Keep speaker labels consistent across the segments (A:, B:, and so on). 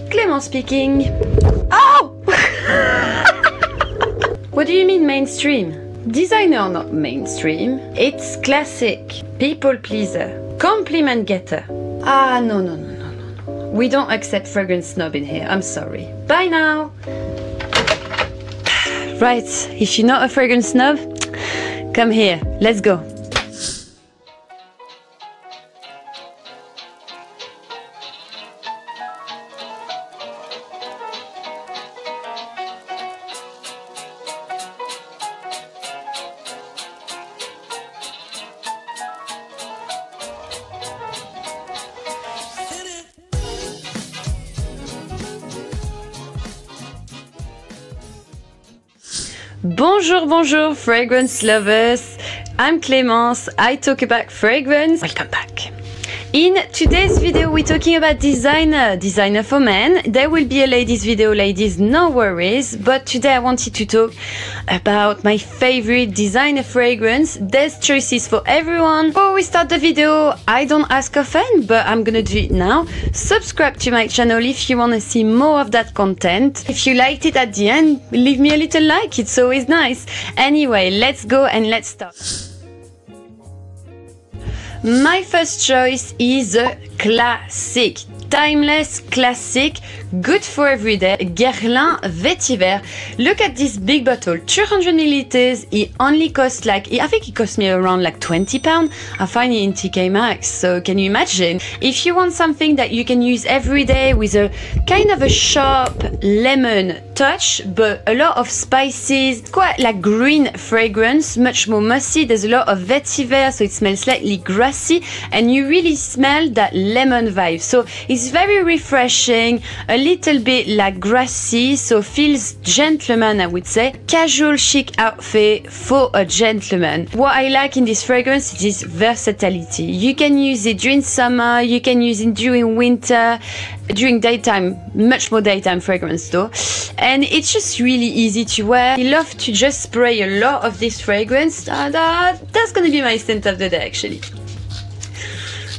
A: Clément speaking. Oh! What do you mean mainstream? Designer not mainstream. It's classic. People pleaser. Compliment getter. Ah, no. We don't accept fragrance snob in here. I'm sorry. Bye now. Right, if you're not a fragrance snob, come here. Let's go. Bonjour, fragrance lovers. I'm Clémence. I talk about fragrance. Welcome back. In today's video, we're talking about designer for men. There will be a ladies video, ladies, no worries. But today I wanted to talk about my favorite designer fragrance. There's choices for everyone. Before we start the video, I don't ask often, but I'm gonna do it now. Subscribe to my channel if you want to see more of that content. If you liked it at the end, leave me a little like, it's always nice. Anyway, let's go and let's start. My first choice is a classic, timeless classic, good for every day, Guerlain Vetiver. Look at this big bottle, 200 milliliters. It only costs I think it cost me around like £20. I find it in TK Maxx, so can you imagine? If you want something that you can use every day with a kind of a sharp lemon touch, but a lot of spices, quite like green fragrance, much more mossy. There's a lot of vetiver, so it smells slightly grassy, and you really smell that lemon vibe. So it's very refreshing, a little bit like grassy, so feels gentleman, I would say. Casual chic outfit for a gentleman. What I like in this fragrance is versatility. You can use it during summer, you can use it during winter, during daytime, much more daytime fragrance though. And it's just really easy to wear. I love to just spray a lot of this fragrance. That's gonna be my scent of the day actually.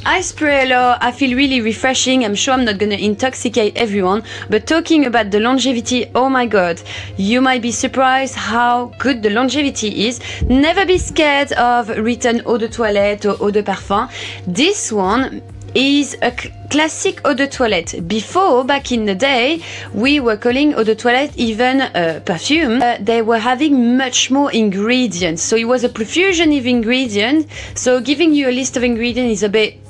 A: I spray a lot, I feel really refreshing. I'm sure I'm not gonna intoxicate everyone, but talking about the longevity, oh my god, you might be surprised how good the longevity is. Never be scared of written eau de toilette or eau de parfum. This one is a classic eau de toilette. Before, back in the day, we were calling eau de toilette even perfume. They were having much more ingredients, so it was a profusion of ingredients. So giving you a list of ingredients is a bit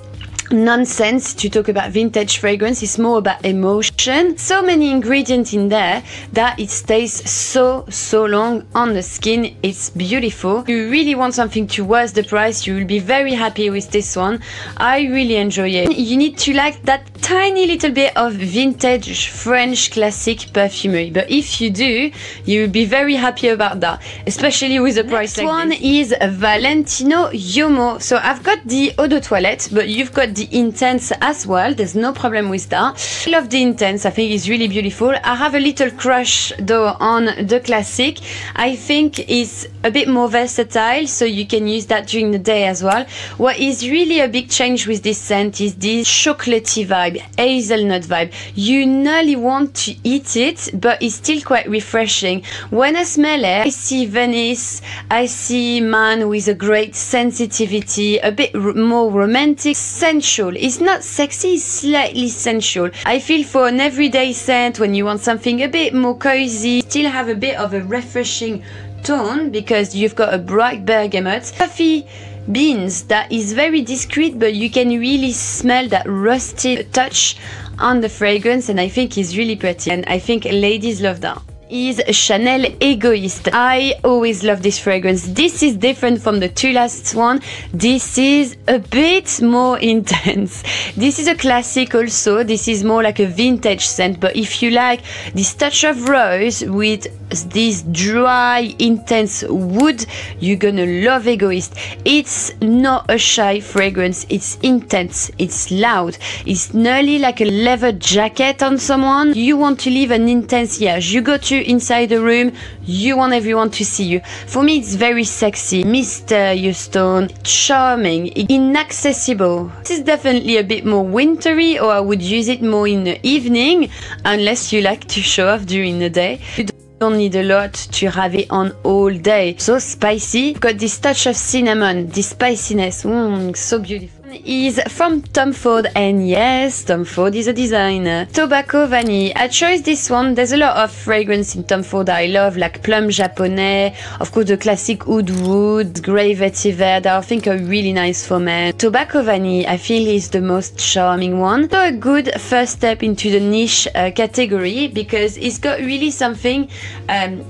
A: nonsense to talk about vintage fragrance. It's more about emotion. So many ingredients in there that it stays so long on the skin. It's beautiful. If you really want something to worth the price, you will be very happy with this one. I really enjoy it. You need to like that tiny little bit of vintage French classic perfumery, but if you do, you will be very happy about that, especially with a price like this. Next one is Valentino Uomo. So I've got the eau de toilette, but you've got the intense as well. There's no problem with that. I love the intense. I think it's really beautiful. I have a little crush though on the classic. I think it's a bit more versatile, so you can use that during the day as well. What is really a big change with this scent is this chocolatey vibe, hazelnut vibe. You nearly want to eat it, but it's still quite refreshing. When I smell it, I see Venice, I see man with a great sensitivity, a bit more romantic, sensual. It's not sexy, it's slightly sensual. I feel for an everyday scent, when you want something a bit more cozy, still have a bit of a refreshing tone because you've got a bright bergamot. Coffee beans that is very discreet, but you can really smell that rusted touch on the fragrance, and I think it's really pretty, and I think ladies love that. Is Chanel Egoist. I always love this fragrance. This is different from the two last one. This is a bit more intense. This is a classic also. This is more like a vintage scent, but if you like this touch of rose with this dry, intense wood, you're gonna love Egoist. It's not a shy fragrance. It's intense. It's loud. It's nearly like a leather jacket on someone. You want to leave an intense, yeah, you go to you inside the room, you want everyone to see you. For me, it's very sexy, mysterious tone, charming, inaccessible. This is definitely a bit more wintry, or I would use it more in the evening, unless you like to show off during the day. You don't need a lot to have it on all day. So spicy, got this touch of cinnamon, this spiciness, so beautiful. Is from Tom Ford, and yes, Tom Ford is a designer. Tobacco Vanille. I chose this one. There's a lot of fragrance in Tom Ford I love, like Plum Japonais, of course the classic Oud Wood, Grey Vetiver, that I think are really nice for men. Tobacco Vanille, I feel, is the most charming one. So a good first step into the niche category, because it's got really something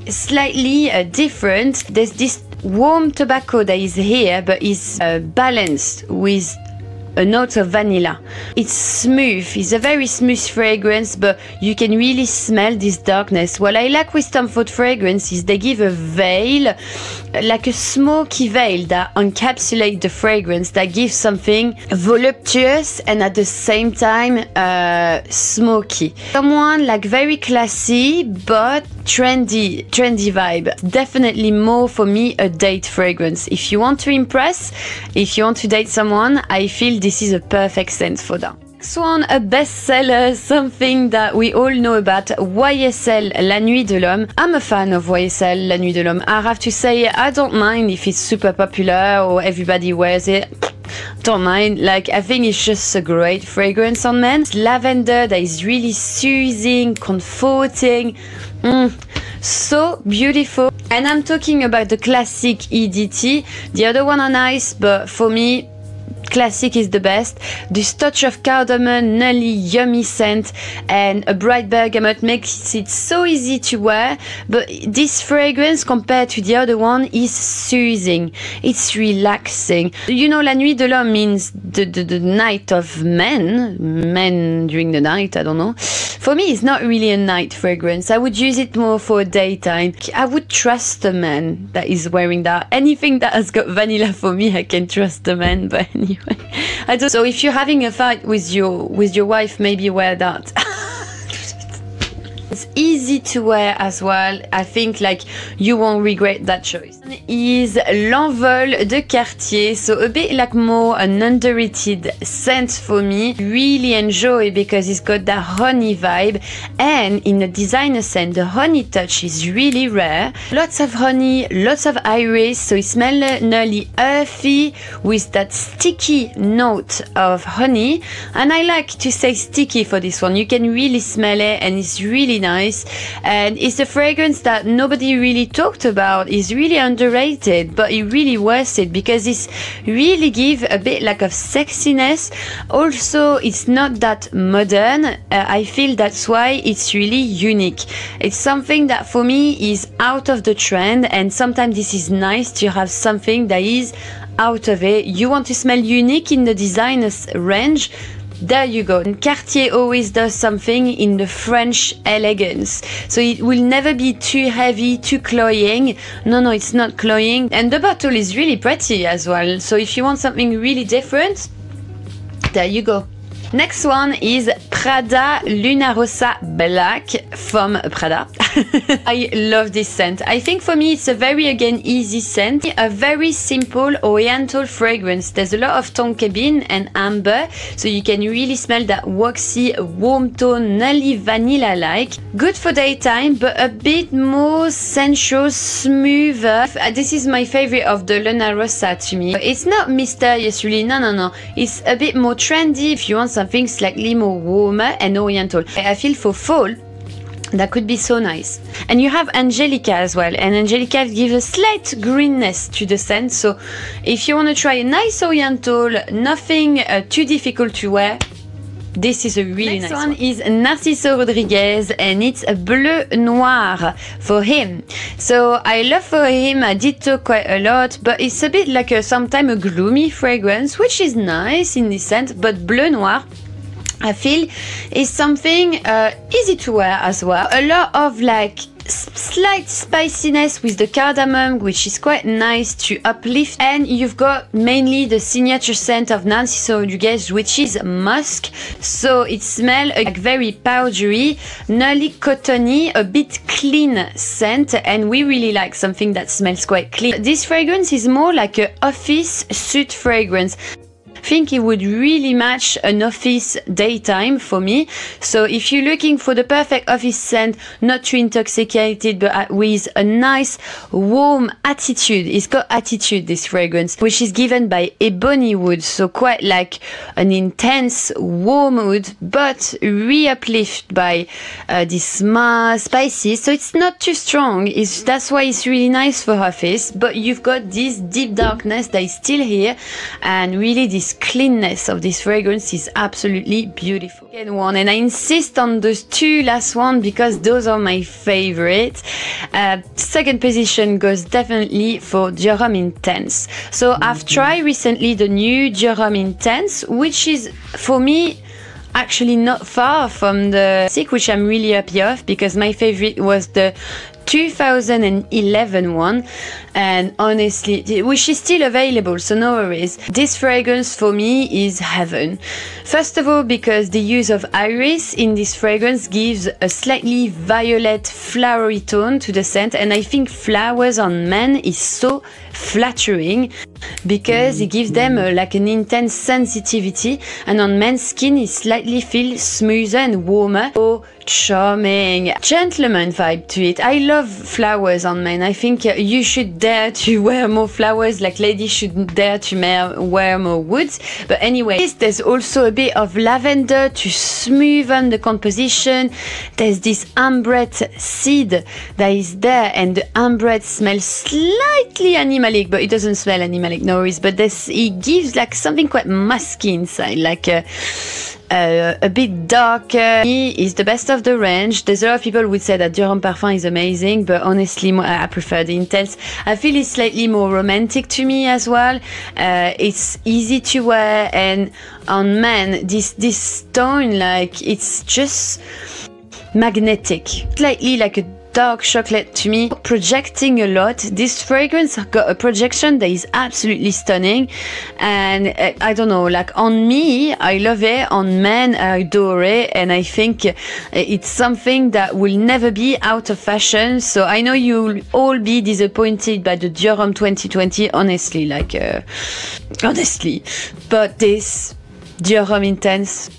A: slightly different. There's this warm tobacco that is here, but is balanced with a note of vanilla. It's smooth, it's a very smooth fragrance, but you can really smell this darkness. What I like with Tom Ford fragrance is they give a veil, like a smoky veil that encapsulates the fragrance, that gives something voluptuous and at the same time smoky. Someone like very classy but trendy vibe. Definitely more for me a date fragrance. If you want to impress, if you want to date someone, I feel this is a perfect scent for that. Next one, a bestseller, something that we all know about, YSL La Nuit de l'Homme. I'm a fan of YSL La Nuit de l'Homme. I have to say, I don't mind if it's super popular or everybody wears it. Don't mind, like, I think it's just a great fragrance on men. It's lavender that is really soothing, comforting, so beautiful. And I'm talking about the classic EDT. The other one are nice, but for me, classic is the best. This touch of cardamom, nully yummy scent, and a bright bergamot makes it so easy to wear. But this fragrance, compared to the other one, is soothing. It's relaxing. You know, La Nuit de l'Homme means the night of men during the night, I don't know. For me, it's not really a night fragrance. I would use it more for daytime. I would trust a man that is wearing that. Anything that has got vanilla, for me, I can trust a man, but anyway. I don't. So if you're having a fight with your wife, maybe wear that. It's easy to wear as well. I think like you won't regret that choice. Is L'Envol de Cartier. So a bit like more an underrated scent for me. Really enjoy because it's got that honey vibe, and in the designer scent, the honey touch is really rare. Lots of honey, lots of iris, so it smells nearly earthy with that sticky note of honey. And I like to say sticky for this one. You can really smell it, and it's really nice. And it's a fragrance that nobody really talked about. It's really underrated, but it really worth it because it's really give a bit like of sexiness. Also, it's not that modern. I feel that's why it's really unique. It's something that for me is out of the trend, and sometimes this is nice to have something that is out of it. You want to smell unique in the designer's range? There you go. And Cartier always does something in the French elegance. So it will never be too heavy, too cloying. No, it's not cloying. And the bottle is really pretty as well. So if you want something really different, there you go. Next one is Prada Luna Rossa Black from Prada. I love this scent. I think for me it's a very, again, easy scent. A very simple oriental fragrance. There's a lot of tonka bean and amber, so you can really smell that waxy, warm tone, nully vanilla-like. Good for daytime, but a bit more sensual, smoother. This is my favorite of the Luna Rossa to me. It's not mysterious really, no. It's a bit more trendy if you want something slightly more warmer and oriental. I feel for fall, that could be so nice. And you have Angelica as well, and Angelica gives a slight greenness to the scent. So if you want to try a nice oriental, nothing too difficult to wear, this is a really nice one. Next one is Narciso Rodriguez, and it's a Bleu Noir for him. So I love for him, I did talk quite a lot, but it's a bit like sometimes a gloomy fragrance, which is nice in this scent. But Bleu Noir, I feel, is something easy to wear as well. A lot of like slight spiciness with the cardamom, which is quite nice to uplift. And you've got mainly the signature scent of Nancy Rodriguez, which is musk. So it smells like very powdery, nearly cottony, a bit clean scent. And we really like something that smells quite clean. This fragrance is more like an office suit fragrance. I think it would really match an office daytime for me. So if you're looking for the perfect office scent, not too intoxicated, but with a nice warm attitude, it's got attitude, this fragrance, which is given by ebony wood. So quite like an intense warm wood, but re-uplift by this spices. So it's not too strong. That's why it's really nice for office, but you've got this deep darkness that is still here, and really this cleanness of this fragrance is absolutely beautiful. Second one, and I insist on those two last one because those are my favorite. Second position goes definitely for Dior Homme Intense. So I've tried recently the new Dior Homme Intense, which is for me actually not far from the classic, which I'm really happy of, because my favorite was the 2011 one, and honestly, which is still available, so no worries. This fragrance for me is heaven. First of all, because the use of iris in this fragrance gives a slightly violet flowery tone to the scent, and I think flowers on men is so flattering because it gives them like an intense sensitivity, and on men's skin it slightly feels smoother and warmer. Oh, charming gentleman vibe to it. I love flowers on men. I think you should dare to wear more flowers, like ladies should dare to wear more woods. But anyway, there's also a bit of lavender to smoothen the composition. There's this ambrette seed that is there, and the ambrette smells slightly animalic, but it doesn't smell animalic, no worries. But it gives like something quite musky inside, like a bit darker. Is the best of the range. There's a lot of people who would say that Dior Homme Parfum is amazing, but honestly I prefer the Intense. I feel it's slightly more romantic to me as well. It's easy to wear, and on men this tone, like, it's just magnetic, slightly like a dark chocolate to me, projecting a lot. This fragrance got a projection that is absolutely stunning, and I don't know, like on me I love it, on men I adore it, and I think it's something that will never be out of fashion. So I know you'll all be disappointed by the Dior Homme 2020, honestly, like honestly, but this Dior Homme Intense,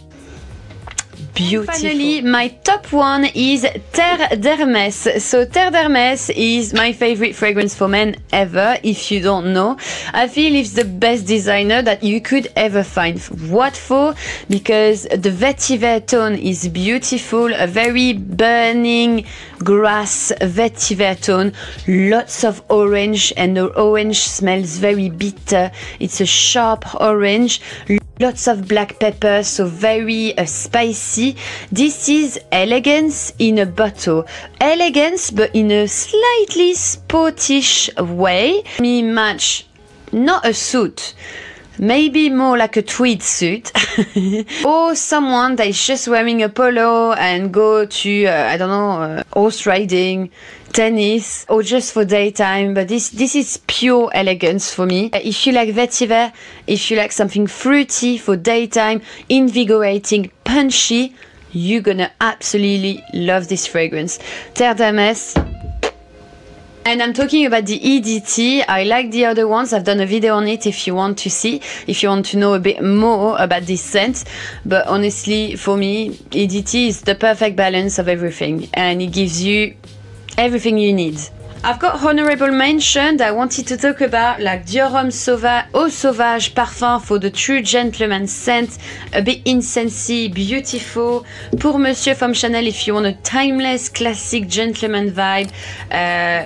A: beautiful. Finally, my top one is Terre d'Hermès. So Terre d'Hermès is my favorite fragrance for men ever. If you don't know, I feel it's the best designer that you could ever find. What for? Because the vetiver tone is beautiful, a very burning grass vetiver tone, lots of orange, and the orange smells very bitter. It's a sharp orange. Lots of black pepper, so very spicy. This is elegance in a bottle. Elegance, but in a slightly sportish way. Me match, not a suit, maybe more like a tweed suit, or someone that is just wearing a polo and go to I don't know, horse riding, tennis, or just for daytime. But this is pure elegance for me. If you like vetiver, if you like something fruity for daytime, invigorating, punchy, you're gonna absolutely love this fragrance. Terre d'Hermès. And I'm talking about the EDT. I like the other ones. I've done a video on it if you want to see, if you want to know a bit more about this scent. But honestly, for me, EDT is the perfect balance of everything, and it gives you everything you need. I've got honorable mention that I wanted to talk about, like Dior Homme Eau Sauvage Parfum for the true gentleman scent, a bit incensey, beautiful. Pour Monsieur from Chanel if you want a timeless, classic gentleman vibe,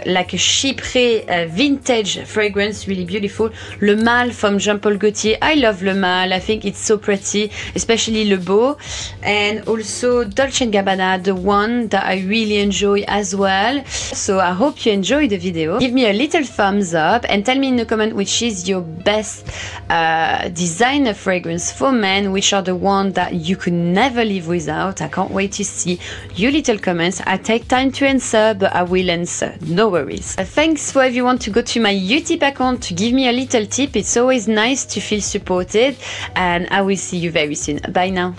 A: like a chypré vintage fragrance, really beautiful. Le Mâle from Jean Paul Gaultier. I love Le Mâle. I think it's so pretty, especially Le Beau. And also Dolce & Gabbana, the one that I really enjoy as well. So I hope you enjoy enjoyed the video. Give me a little thumbs up and tell me in the comment which is your best designer fragrance for men, which are the ones that you could never live without. I can't wait to see your little comments. I take time to answer, but I will answer, no worries. Thanks for everyone to go to my Utip account to give me a little tip. It's always nice to feel supported, and I will see you very soon. Bye now.